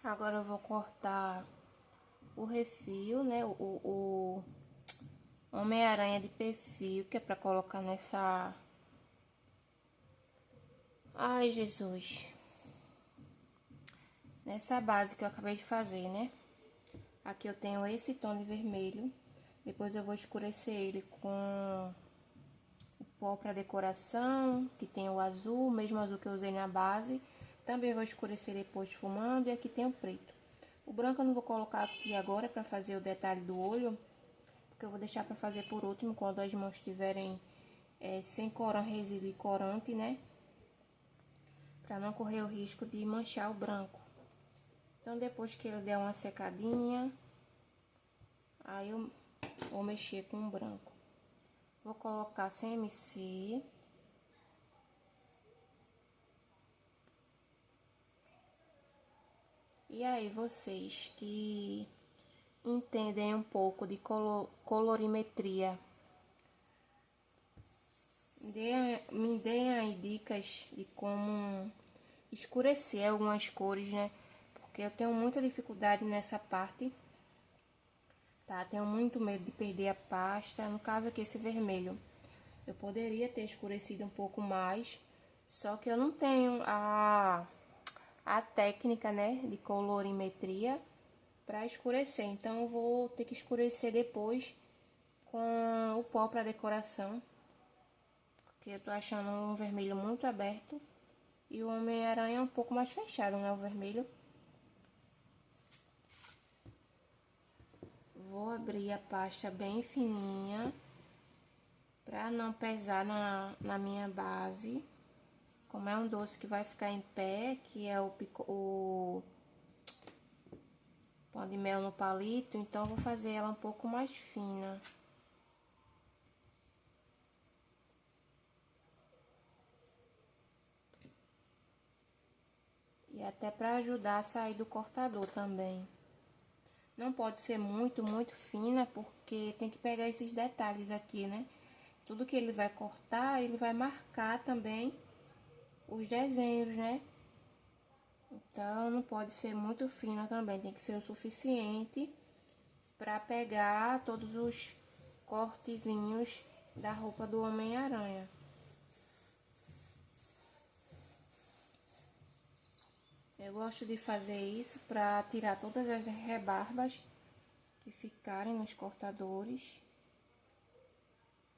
Agora eu vou cortar o refil, né? O Homem-Aranha de perfil, que é pra colocar nessa... Ai, Jesus. Nessa base que eu acabei de fazer, né? Aqui eu tenho esse tom de vermelho. Depois eu vou escurecer ele com o pó para decoração, que tem o azul, o mesmo azul que eu usei na base. Também vou escurecer depois esfumando, e aqui tem o preto. O branco eu não vou colocar aqui agora para fazer o detalhe do olho, porque eu vou deixar para fazer por último, quando as mãos estiverem sem corante, resíduo e corante, né? Para não correr o risco de manchar o branco. Então, depois que ele der uma secadinha, aí eu vou mexer com o branco. Vou colocar CMC. E aí, vocês que entendem um pouco de colorimetria, me deem aí dicas de como escurecer algumas cores, né? Porque eu tenho muita dificuldade nessa parte, tá? Tenho muito medo de perder a pasta. No caso aqui, esse vermelho, eu poderia ter escurecido um pouco mais, só que eu não tenho a técnica, né, de colorimetria para escurecer. Então eu vou ter que escurecer depois com o pó para decoração, porque eu tô achando um vermelho muito aberto e o Homem-Aranha é um pouco mais fechado, né, o vermelho. Vou abrir a pasta bem fininha para não pesar na minha base. Como é um doce que vai ficar em pé, que é o pão de mel no palito, então eu vou fazer ela um pouco mais fina. E até para ajudar a sair do cortador também. Não pode ser muito fina, porque tem que pegar esses detalhes aqui, né? Tudo que ele vai cortar, ele vai marcar também os desenhos, né? Então, não pode ser muito fina também, tem que ser o suficiente para pegar todos os cortezinhos da roupa do Homem-Aranha. Eu gosto de fazer isso para tirar todas as rebarbas que ficarem nos cortadores.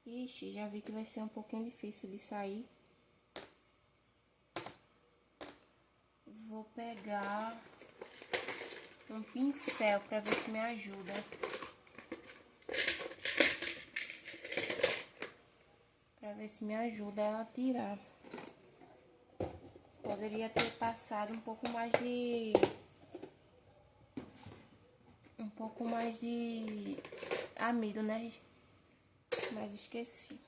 Ixi, já vi que vai ser um pouquinho difícil de sair. Vou pegar um pincel para ver se me ajuda. Para ver se me ajuda a tirar. Poderia ter passado um pouco mais de amido, né? Mas esqueci.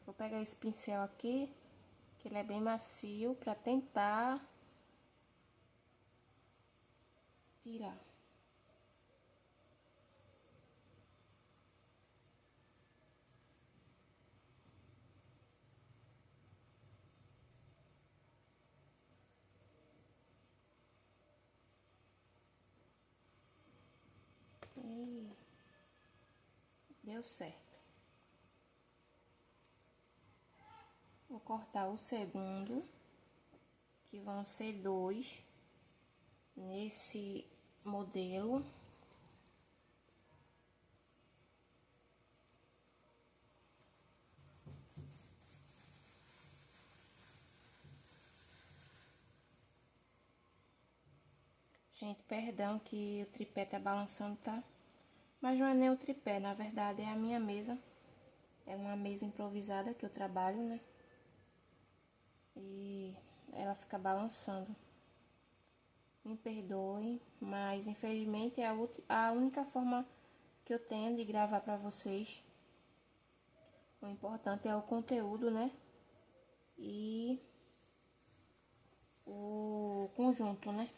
Vou pegar esse pincel aqui, que ele é bem macio, para tentar tirar. E deu certo. Vou cortar o segundo, que vão ser dois nesse modelo. Gente, perdão que o tripé tá balançando, tá? Mas não é nem o tripé, na verdade é a minha mesa. É uma mesa improvisada que eu trabalho, né? E ela fica balançando. Me perdoe, mas infelizmente é a única forma que eu tenho de gravar pra vocês. O importante é o conteúdo, né? E o conjunto, né?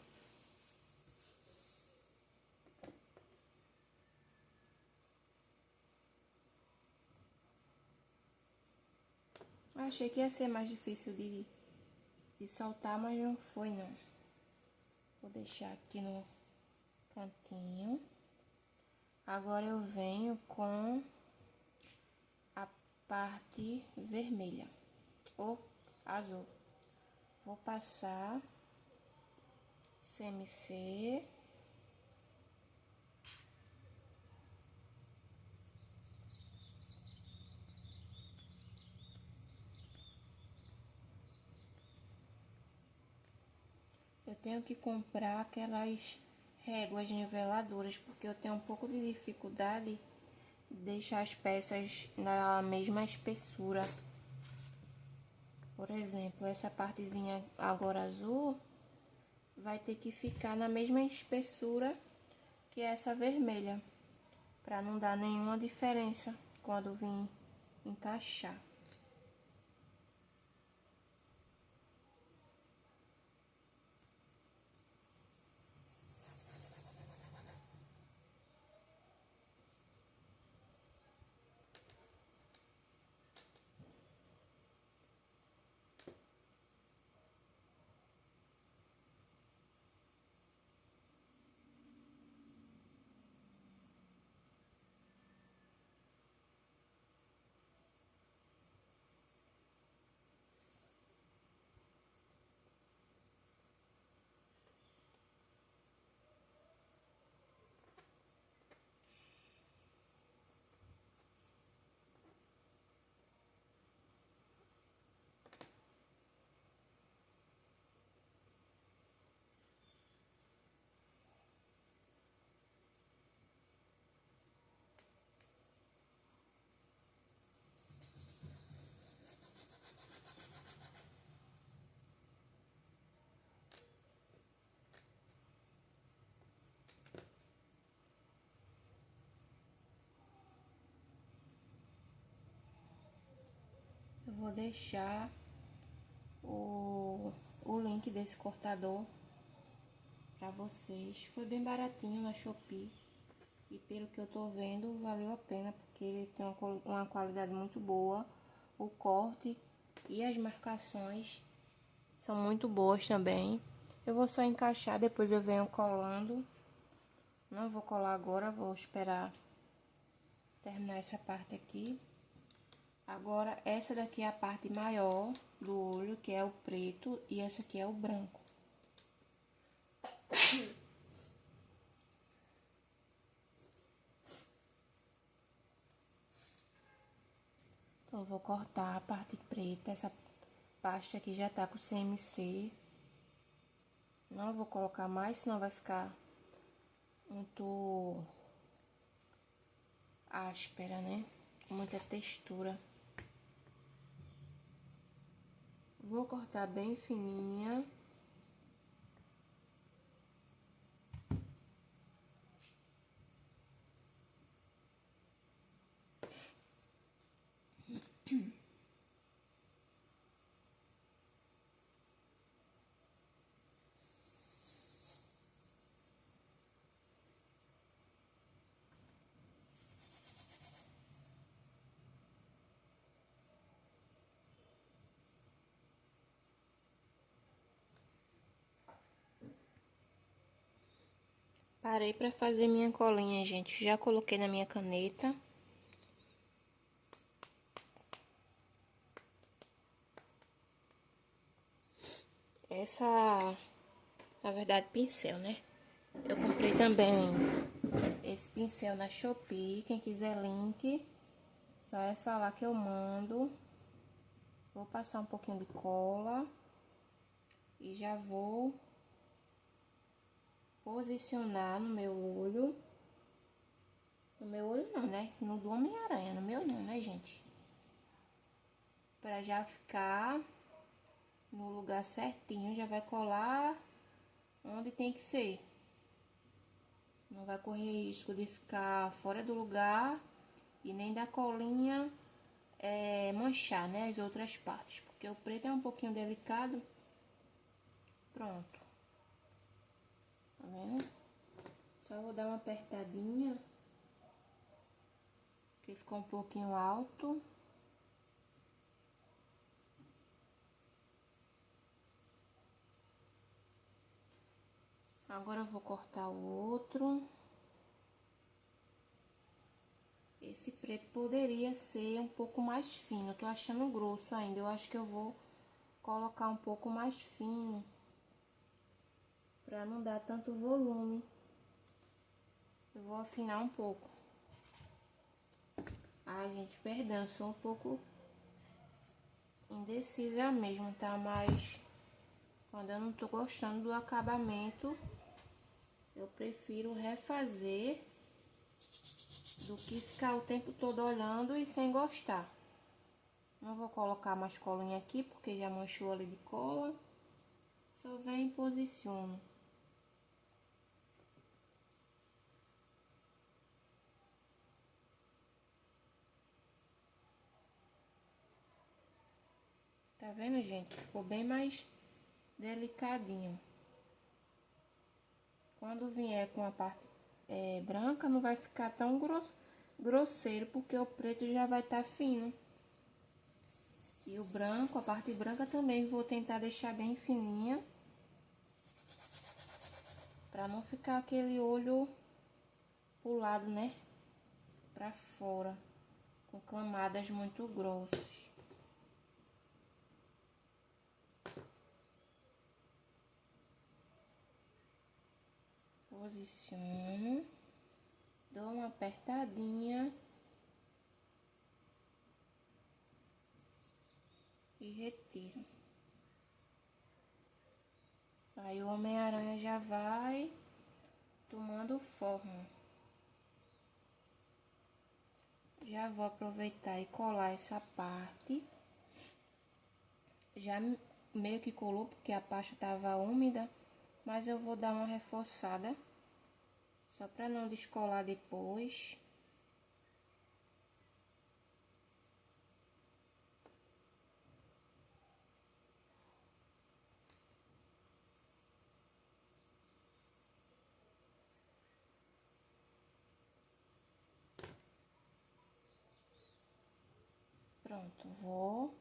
Achei que ia ser mais difícil de soltar, mas não foi não. Vou deixar aqui no cantinho. Agora eu venho com a parte vermelha ou azul. Vou passar CMC. Eu tenho que comprar aquelas réguas niveladoras, porque eu tenho um pouco de dificuldade de deixar as peças na mesma espessura. Por exemplo, essa partezinha agora azul vai ter que ficar na mesma espessura que essa vermelha, para não dar nenhuma diferença quando vim encaixar. Eu vou deixar o link desse cortador pra vocês. Foi bem baratinho na Shopee. E pelo que eu tô vendo, valeu a pena, porque ele tem uma qualidade muito boa. O corte e as marcações são muito boas também. Eu vou só encaixar, depois eu venho colando. Não vou colar agora, vou esperar terminar essa parte aqui. Agora, essa daqui é a parte maior do olho, que é o preto, e essa aqui é o branco. Então, eu vou cortar a parte preta, essa parte aqui já tá com CMC. Não vou colocar mais, senão vai ficar muito áspera, né? Com muita textura. Vou cortar bem fininha. Parei pra fazer minha colinha, gente. Já coloquei na minha caneta. Essa, na verdade, pincel, né? Eu comprei também esse pincel na Shopee. Quem quiser link, só é falar que eu mando. Vou passar um pouquinho de cola. E já vou posicionar no meu olho. No meu olho não, né? No do Homem-Aranha, no meu não, né, gente? Pra já ficar no lugar certinho, já vai colar onde tem que ser. Não vai correr risco de ficar fora do lugar e nem da colinha manchar, né, as outras partes. Porque o preto é um pouquinho delicado. Pronto. Tá vendo? Só vou dar uma apertadinha. Que ficou um pouquinho alto. Agora eu vou cortar o outro. Esse preto poderia ser um pouco mais fino. Eu tô achando grosso ainda. Eu acho que eu vou colocar um pouco mais fino, pra não dar tanto volume. Eu vou afinar um pouco. Ai, gente, perdão, eu sou um pouco indecisa mesmo, tá? Mas quando eu não tô gostando do acabamento, eu prefiro refazer do que ficar o tempo todo olhando e sem gostar. Não vou colocar mais colinha aqui, porque já manchou ali de cola. Só vem e posiciono. Tá vendo, gente? Ficou bem mais delicadinho. Quando vier com a parte branca, não vai ficar tão grosseiro, porque o preto já vai estar fino. E o branco, a parte branca também, vou tentar deixar bem fininha, pra não ficar aquele olho pro lado, né? Pra fora, com camadas muito grossas. Posiciono, dou uma apertadinha e retiro. Aí o Homem-Aranha já vai tomando forma. Já vou aproveitar e colar essa parte. Já meio que colou porque a pasta estava úmida, mas eu vou dar uma reforçada, só para não descolar depois. Pronto, vou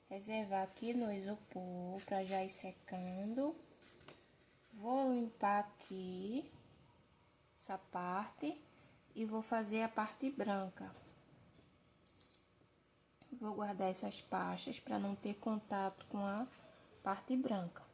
reservar aqui no isopor para já ir secando. Vou limpar aqui essa parte e vou fazer a parte branca. Vou guardar essas pastas para não ter contato com a parte branca.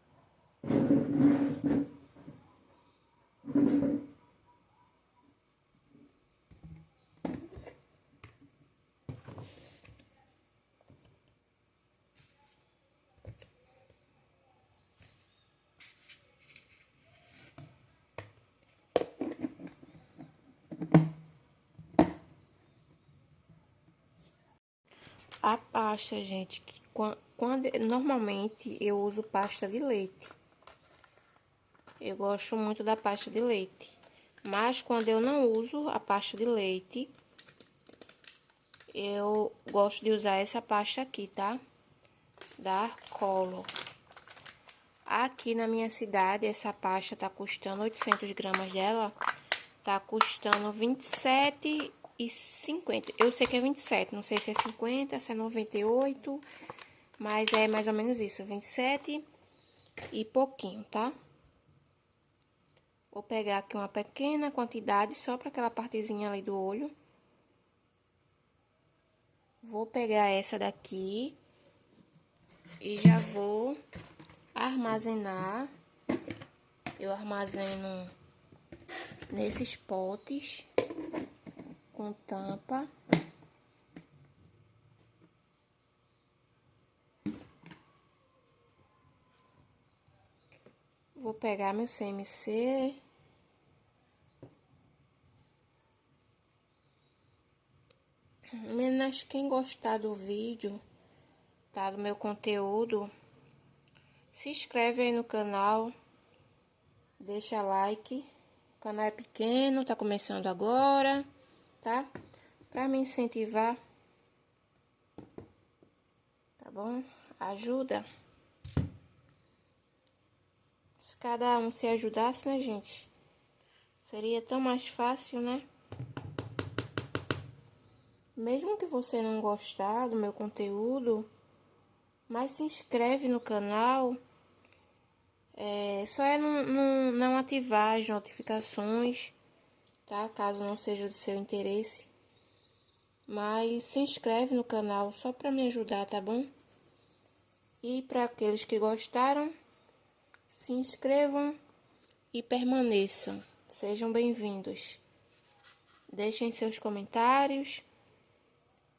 A pasta, gente, que normalmente eu uso pasta de leite. Eu gosto muito da pasta de leite. Mas quando eu não uso a pasta de leite, eu gosto de usar essa pasta aqui, tá? Da Arcolo. Aqui na minha cidade, essa pasta tá custando 800 gramas dela. Tá custando R$27,50. Eu sei que é 27, não sei se é 50, se é 98, mas é mais ou menos isso, 27 e pouquinho, tá? Vou pegar aqui uma pequena quantidade, só para aquela partezinha ali do olho. Vou pegar essa daqui e já vou armazenar. Eu armazeno nesses potes com tampa. Vou pegar meu CMC. Meninas, quem gostar do vídeo, tá, do meu conteúdo, se inscreve aí no canal, deixa like. O canal é pequeno, tá começando agora, tá? Pra me incentivar, tá bom? Ajuda. Se cada um se ajudasse, né, gente? Seria tão mais fácil, né? Mesmo que você não gostar do meu conteúdo, mas se inscreve no canal, Só é não ativar as notificações, tá? Caso não seja do seu interesse. Mas se inscreve no canal só para me ajudar, tá bom? E para aqueles que gostaram, se inscrevam e permaneçam. Sejam bem-vindos. Deixem seus comentários,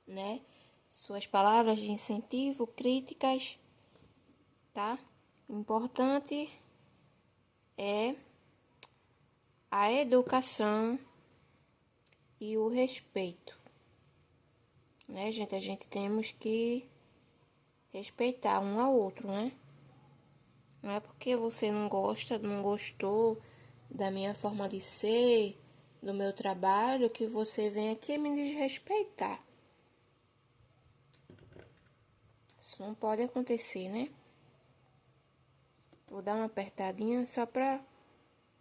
né? Suas palavras de incentivo, críticas, tá? O importante é a educação e o respeito, né, gente? A gente temos que respeitar um ao outro, né? Não é porque você não gosta, não gostou da minha forma de ser, do meu trabalho, que você vem aqui me desrespeitar. Isso não pode acontecer, né? Vou dar uma apertadinha só pra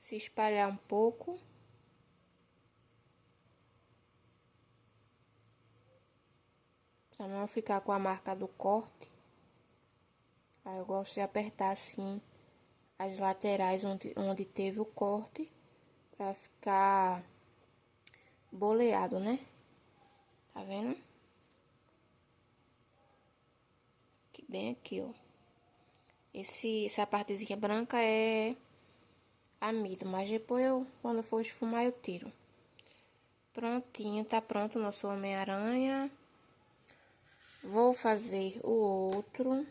se espalhar um pouco. Pra não ficar com a marca do corte. Aí eu gosto de apertar assim as laterais onde teve o corte. Pra ficar boleado, né? Tá vendo? Que bem aqui, ó. Essa partezinha branca é amido, mas depois quando for esfumar, eu tiro. Prontinho, tá pronto o nosso Homem-Aranha. Vou fazer o outro.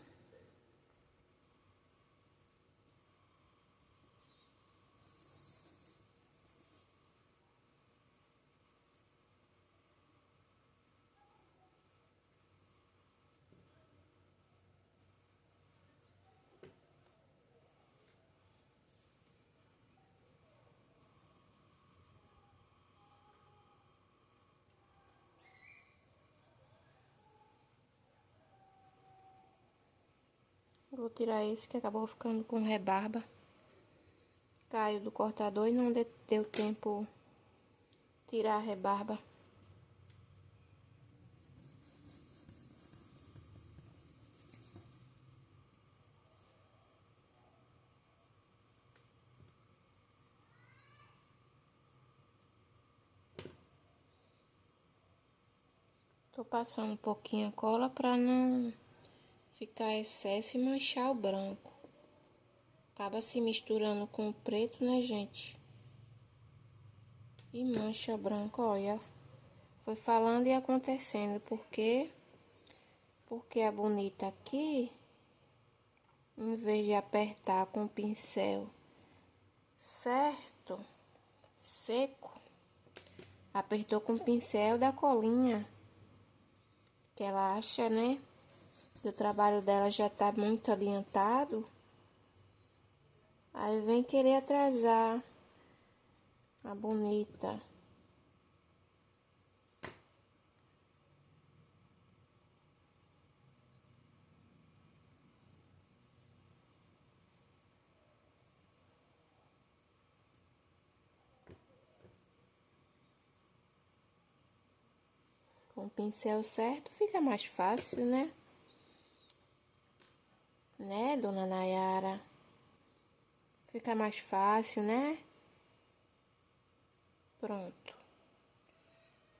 Vou tirar esse que acabou ficando com rebarba. Caiu do cortador e não deu tempo tirar a rebarba. Tô passando um pouquinho a cola pra não ficar excesso e manchar o branco. Acaba se misturando com o preto, né, gente? E mancha branco, olha. Foi falando e acontecendo. Porque a bonita aqui, em vez de apertar com o pincel certo, seco, apertou com o pincel da colinha. Que ela acha, né? Que o trabalho dela já tá muito adiantado. Aí vem querer atrasar a bonita. Com o pincel certo fica mais fácil, né? Né, dona Nayara? Fica mais fácil, né? Pronto.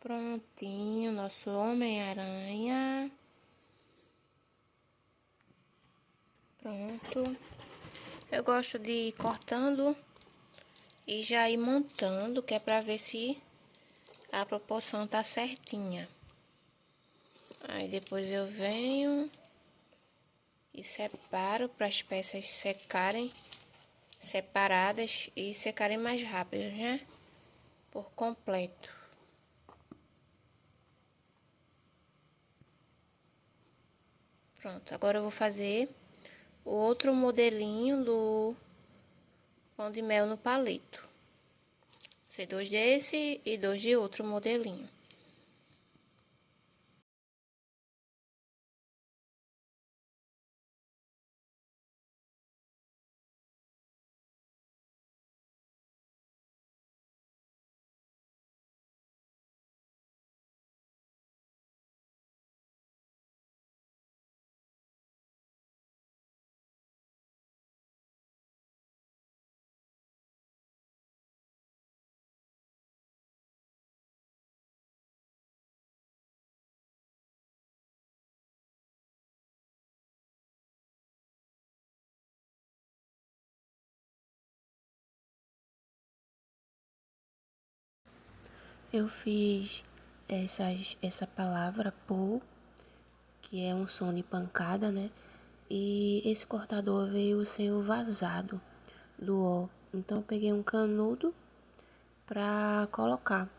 Prontinho, nosso Homem-Aranha. Pronto. Eu gosto de ir cortando e já ir montando, que é pra ver se a proporção tá certinha. Aí depois eu venho e separo para as peças secarem separadas e secarem mais rápido, né? Por completo. Pronto, agora eu vou fazer o outro modelinho do pão de mel no palito. Vou ser dois desse e dois de outro modelinho. Eu fiz essa palavra pou, que é um som de pancada, né? E esse cortador veio sem o vazado do O. Então eu peguei um canudo pra colocar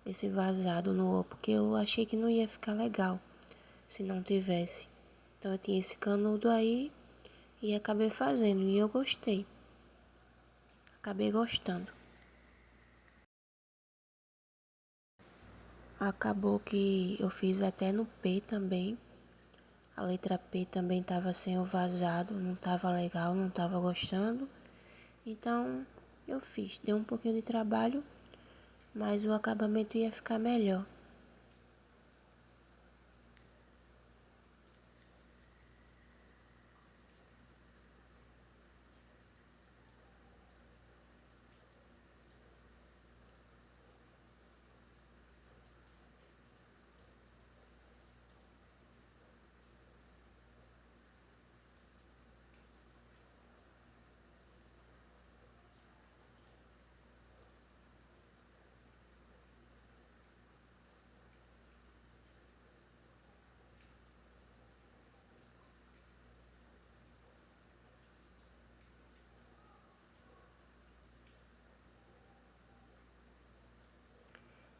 esse vazado no O, porque eu achei que não ia ficar legal se não tivesse. Então eu tinha esse canudo aí e acabei fazendo e eu gostei. Acabei gostando. Acabou que eu fiz até no P também. A letra P também tava sem o vazado, não tava legal, não tava gostando. Então eu fiz. Deu um pouquinho de trabalho, mas o acabamento ia ficar melhor.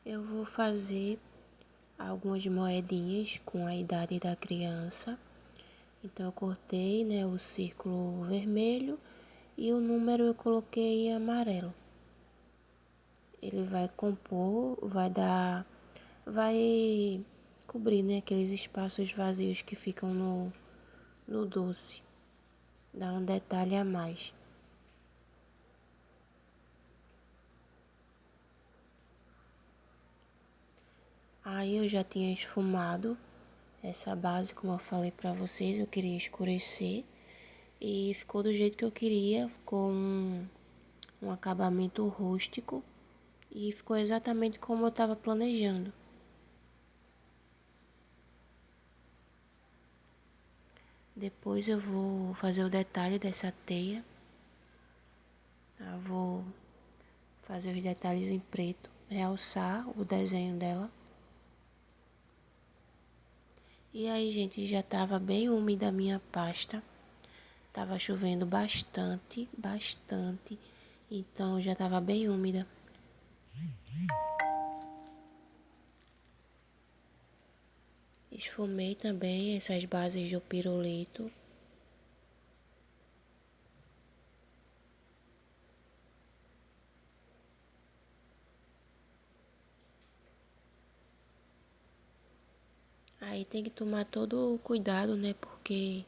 Eu vou fazer algumas moedinhas com a idade da criança. Então eu cortei, né, o círculo vermelho e o número eu coloquei em amarelo. Ele vai compor, vai cobrir, né, aqueles espaços vazios que ficam no doce. Dá um detalhe a mais. Aí eu já tinha esfumado essa base, como eu falei pra vocês, eu queria escurecer. E ficou do jeito que eu queria, ficou um acabamento rústico. E ficou exatamente como eu estava planejando. Depois eu vou fazer o detalhe dessa teia. Eu vou fazer os detalhes em preto, realçar o desenho dela. E aí, gente, já estava bem úmida a minha pasta. Tava chovendo bastante, bastante. Então já estava bem úmida. Esfumei também essas bases do pirulito. Aí tem que tomar todo o cuidado, né? Porque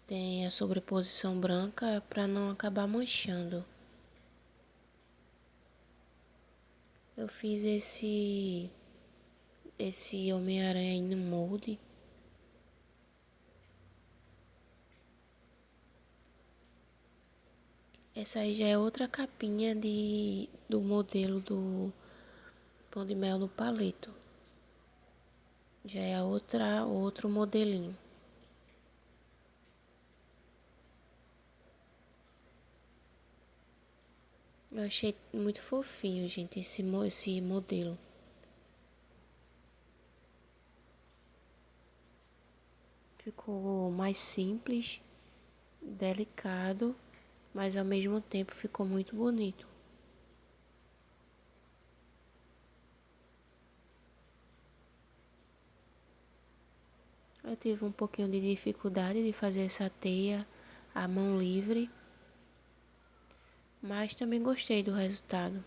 tem a sobreposição branca para não acabar manchando. Eu fiz esse Homem-Aranha aí no molde. Essa aí já é outra capinha do modelo do Pão de Mel no palito. Já é outro modelinho. Eu achei muito fofinho, gente, esse modelo. Ficou mais simples, delicado, mas ao mesmo tempo ficou muito bonito. Eu tive um pouquinho de dificuldade de fazer essa teia à mão livre, mas também gostei do resultado.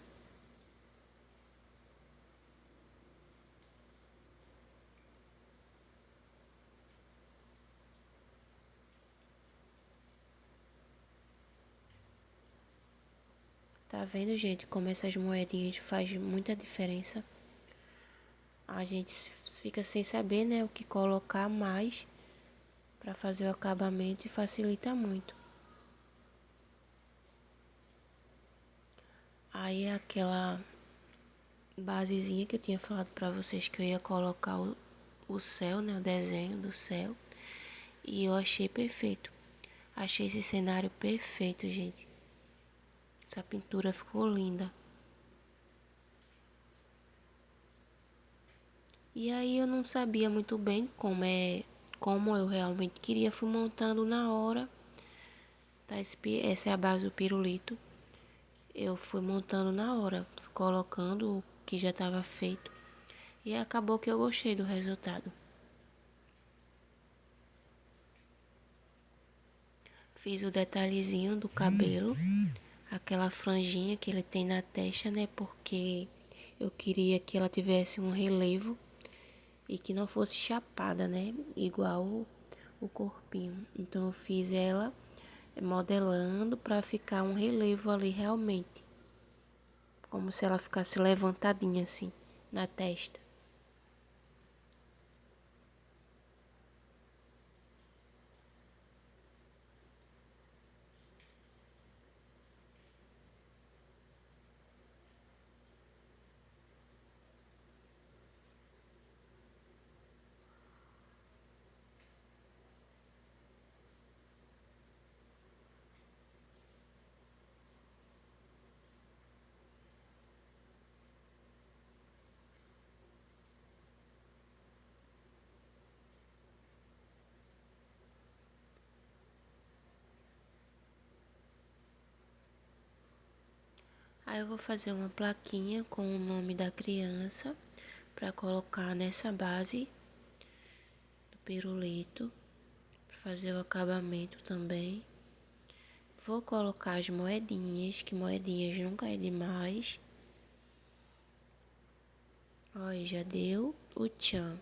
Tá vendo, gente, como essas moedinhas fazem muita diferença? A gente fica sem saber, né, o que colocar mais para fazer o acabamento e facilita muito. Aí aquela basezinha que eu tinha falado pra vocês que eu ia colocar o céu, né, o desenho do céu. E eu achei perfeito. Achei esse cenário perfeito, gente. Essa pintura ficou linda. E aí eu não sabia muito bem como eu realmente queria, fui montando na hora. Tá, essa é a base do pirulito. Eu fui montando na hora, colocando o que já estava feito. E acabou que eu gostei do resultado. Fiz o detalhezinho do cabelo, aquela franjinha que ele tem na testa, né? Porque eu queria que ela tivesse um relevo e que não fosse chapada, né? Igual o corpinho. Então eu fiz ela modelando para ficar um relevo ali realmente. Como se ela ficasse levantadinha assim na testa. Aí eu vou fazer uma plaquinha com o nome da criança para colocar nessa base do pirulito, para fazer o acabamento também. Vou colocar as moedinhas, que moedinhas nunca é demais. Olha, já deu o tchan.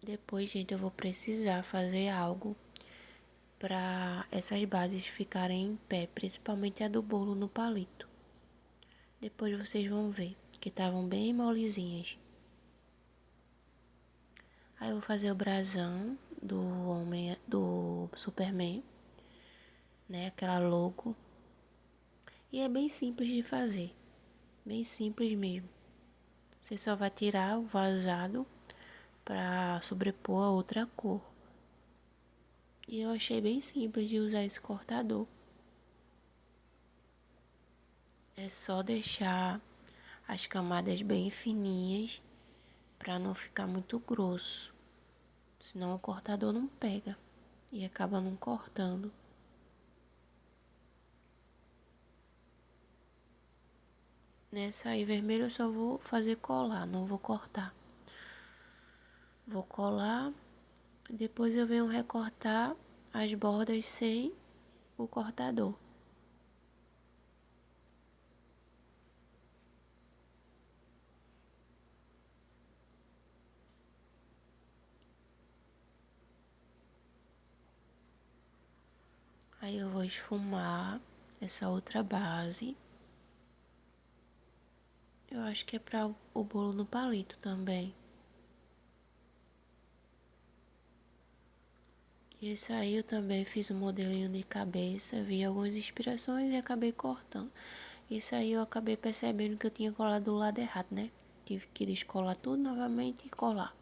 Depois, gente, eu vou precisar fazer algo para essas bases ficarem em pé, principalmente a do bolo no palito. Depois vocês vão ver que estavam bem molezinhas. Aí eu vou fazer o brasão do Superman, né? Aquela logo. E é bem simples de fazer, bem simples mesmo. Você só vai tirar o vazado para sobrepor a outra cor. E eu achei bem simples de usar esse cortador. É só deixar as camadas bem fininhas para não ficar muito grosso. Senão o cortador não pega e acaba não cortando. Nessa aí vermelha eu só vou fazer colar, não vou cortar. Vou colar, depois eu venho recortar as bordas sem o cortador. Aí eu vou esfumar essa outra base. Eu acho que é para o bolo no palito também. E esse aí eu também fiz um modelinho de cabeça, vi algumas inspirações e acabei cortando. Isso aí eu acabei percebendo que eu tinha colado do lado errado, né? Tive que descolar tudo novamente e colar.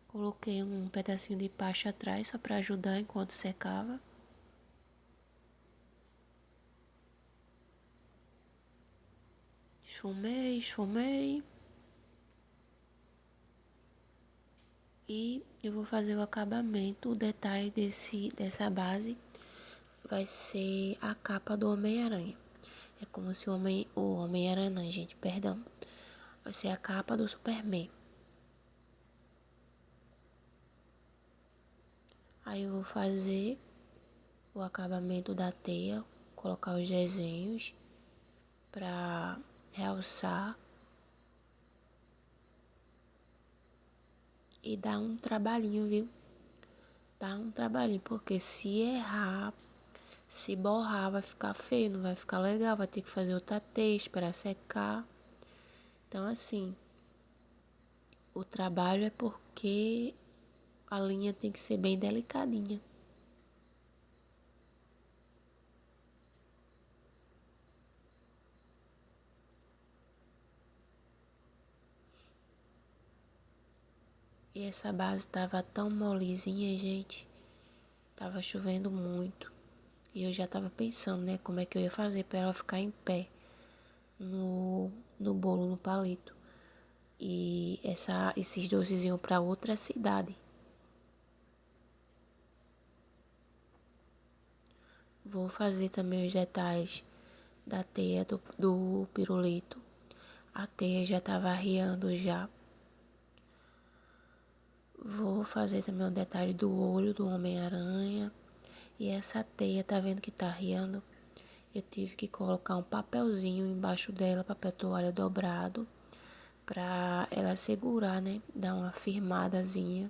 Coloquei um pedacinho de pasta atrás só para ajudar enquanto secava. Esfumei, esfumei. E eu vou fazer o acabamento. O detalhe dessa base vai ser a capa do Homem-Aranha. É como se o Homem-Aranha, gente, perdão. Vai ser a capa do Superman. Aí eu vou fazer o acabamento da teia, colocar os desenhos pra realçar. E dá um trabalhinho, viu? Dá um trabalhinho, porque se errar, se borrar, vai ficar feio, não vai ficar legal, vai ter que fazer outra teia, esperar secar. Então, assim, o trabalho é porque a linha tem que ser bem delicadinha. E essa base tava tão molezinha, gente. Tava chovendo muito. E eu já tava pensando, né, como é que eu ia fazer pra ela ficar em pé no, no bolo, no palito. E esses doces iam pra outra cidade. Vou fazer também os detalhes da teia do pirulito. A teia já tava arriando já. Vou fazer também o detalhe do olho do Homem-Aranha. E essa teia, tá vendo que tá arriando? Eu tive que colocar um papelzinho embaixo dela, papel toalha dobrado, pra ela segurar, né? Dar uma firmadazinha.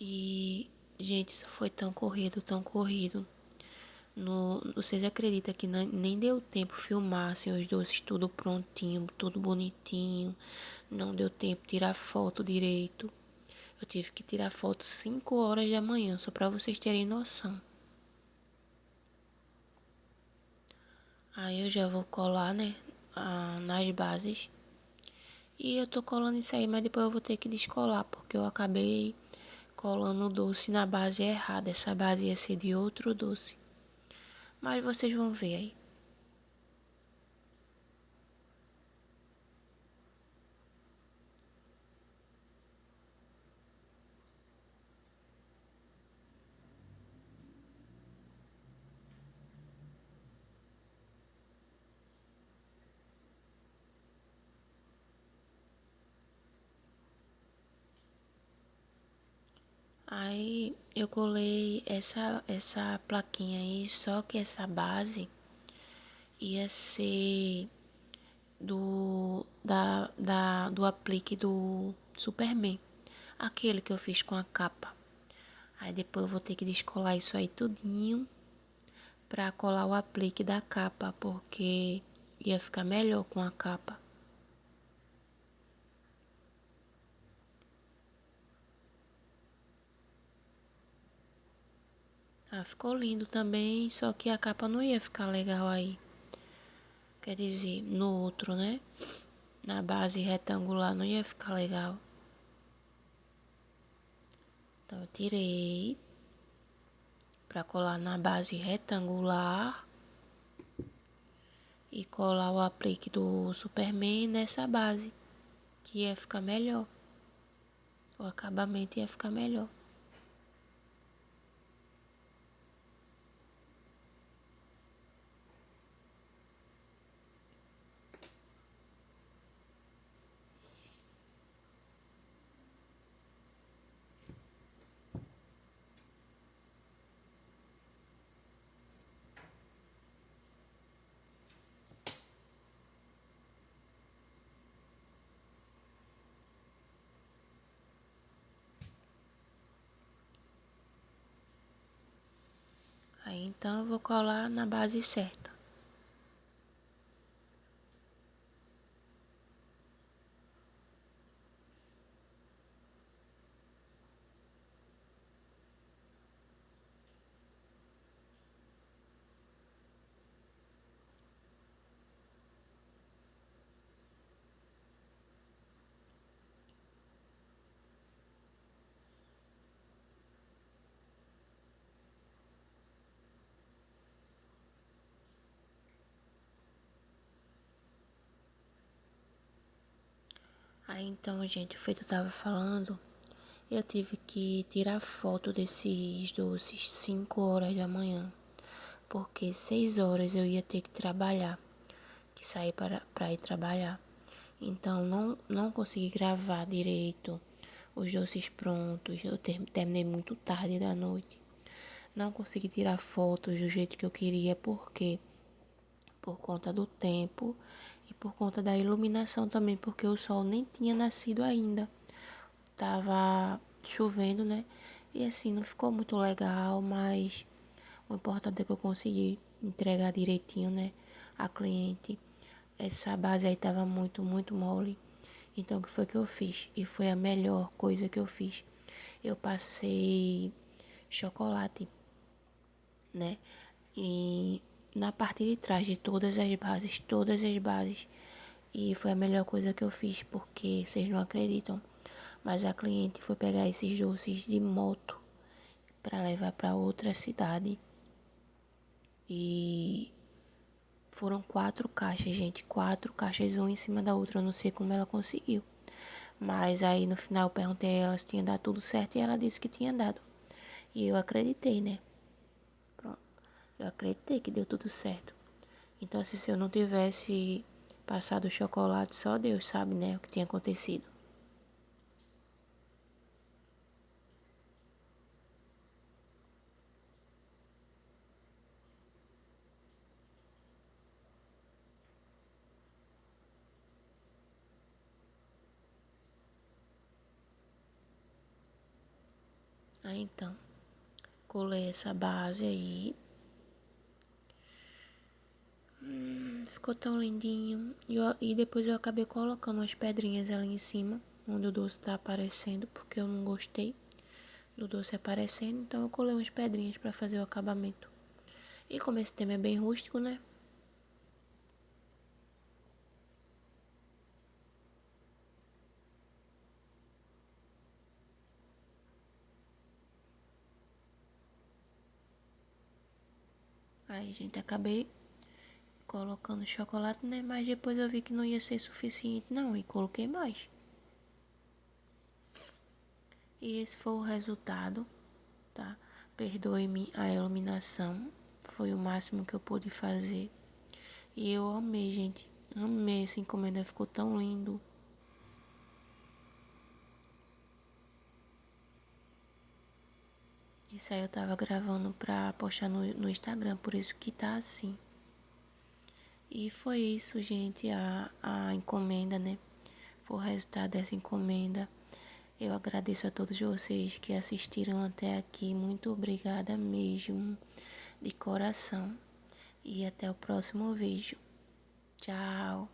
E, gente, isso foi tão corrido, tão corrido. No, vocês acreditam que nem deu tempo filmar assim, os doces tudo prontinho, tudo bonitinho. Não deu tempo tirar foto direito. Eu tive que tirar foto 5 horas da manhã, só pra vocês terem noção. Aí eu já vou colar, né, nas bases. E eu tô colando isso aí, mas depois eu vou ter que descolar, porque eu acabei colando o doce na base errada. Essa base ia ser de outro doce. Mas vocês vão ver aí. Aí eu colei essa plaquinha aí, só que essa base ia ser do aplique do Superman. Aquele que eu fiz com a capa. Aí depois eu vou ter que descolar isso aí tudinho pra colar o aplique da capa, porque ia ficar melhor com a capa. Ah, ficou lindo também, só que a capa não ia ficar legal aí. Quer dizer, no outro, né? Na base retangular não ia ficar legal. Então eu tirei pra colar na base retangular e colar o aplique do Superman nessa base, que ia ficar melhor. O acabamento ia ficar melhor. Aí então eu vou colar na base certa. Aí então, gente, feito eu tava falando, eu tive que tirar foto desses doces 5 horas da manhã, porque 6 horas eu ia ter que trabalhar, que sair para ir trabalhar. Então não consegui gravar direito os doces prontos. Eu terminei muito tarde da noite. Não consegui tirar fotos do jeito que eu queria, porque por conta do tempo e por conta da iluminação também, porque o sol nem tinha nascido ainda. Tava chovendo, né? E assim, não ficou muito legal, mas o importante é que eu consegui entregar direitinho, né? A cliente. Essa base aí tava muito, muito mole. Então, o que foi que eu fiz? E foi a melhor coisa que eu fiz. Eu passei chocolate, né? E na parte de trás de todas as bases, todas as bases. E foi a melhor coisa que eu fiz, porque vocês não acreditam. Mas a cliente foi pegar esses doces de moto para levar para outra cidade. E foram 4 caixas, gente. 4 caixas, uma em cima da outra. Eu não sei como ela conseguiu. Mas aí no final eu perguntei a ela se tinha dado tudo certo e ela disse que tinha dado. E eu acreditei, né? Pronto. Eu acreditei que deu tudo certo. Então, assim, se eu não tivesse passado o chocolate, só Deus sabe, né? O que tinha acontecido. Aí então, colei essa base aí. Ficou tão lindinho. E depois eu acabei colocando umas pedrinhas ali em cima, onde o doce tá aparecendo, porque eu não gostei do doce aparecendo. Então eu colei umas pedrinhas pra fazer o acabamento. E como esse tema é bem rústico, né? Aí, gente, acabei colocando chocolate, né? Mas depois eu vi que não ia ser suficiente, não. E coloquei mais. E esse foi o resultado, tá? Perdoe-me a iluminação. Foi o máximo que eu pude fazer. E eu amei, gente. Amei essa encomenda. Ficou tão lindo. Isso aí eu tava gravando pra postar no Instagram. Por isso que tá assim. E foi isso, gente. A encomenda, né? Foi o resultado dessa encomenda. Eu agradeço a todos vocês que assistiram até aqui. Muito obrigada mesmo, de coração. E até o próximo vídeo. Tchau.